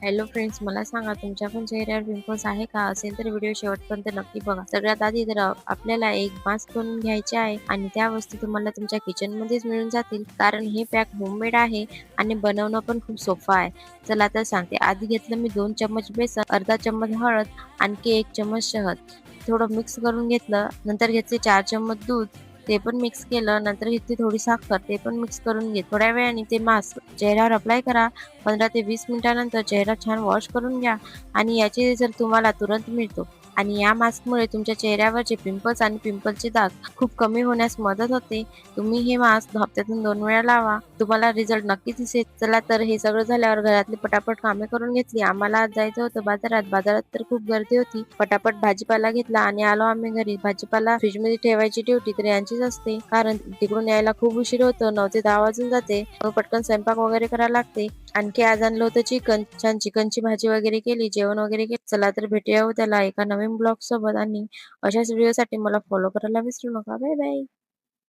Hello friends, मला सांगा तुमच्या पण चेहऱ्यावर पिंपल्स आहे का? असेल तर व्हिडिओ शेवटपर्यंत नक्की बघा. सगळ्यात आधी तर आपल्याला एक मास्क बनवून घ्यायचे आहे आणि त्या वस्तू तुम्हाला तुमच्या किचनमध्येच मिळून जातील, कारण हे पॅक होममेड आहे आणि बनवणं पण खूप सोपं आहे. चला तर सांगते. आधी घेतलं मी 2 चम्मच बेसन, अर्धा चम्मच हळद, आणखी 1 चम्मच शहद. थोडं मिक्स करून घेतलं. नंतर घेतले 4 चम्मच दूध, ते पण मिक्स केलं. नंतर घेतली थोडी साखर, ते पण मिक्स करून घे. थोड्या वेळाने ते मास्क चेहऱ्यावर अप्लाय करा. 15 ते 20 मिनिटानंतर चेहरा छान वॉश करून घ्या आणि याचे रिझल्ट तुम्हाला तुरंत मिळतो. आणि या मास्कमुळे तुमच्या चेहऱ्यावरचे पिंपल्स आणि पिंपलचे डाग खूप कमी होण्यास मदत होते. तुम्ही हे मास्क हप्त्यातून 2 वेळा लावा. तुम्हाला रिझल्ट नक्कीच दिसेल. चला तर हे सगळं झाल्यावर घरातली पटापट कामे करून घेतली. आम्हाला आज जायचं होतं बाजारात. बाजारात तर खूप गर्दी होती. पटापट भाजीपाला घेतला आणि आलो आम्ही घरी. भाजीपाला फ्रीजमध्ये ठेवायची ड्युटी तर यांचीच असते, कारण तिकडून यायला खूप उशीर होतो. 9 ते 10 वाजून जाते. मग पटकन स्वयंपाक वगैरे करायला लागते. आणखी आज आणलं होतं चिकन. छान चिकनची भाजी वगैरे केली, जेवण वगैरे केलं. चला तर भेटूया उद्याला एका नवीन ब्लॉग सोबत आणि अशाच व्हिडिओसाठी मला फॉलो करायला विसरू नका. Bye bye.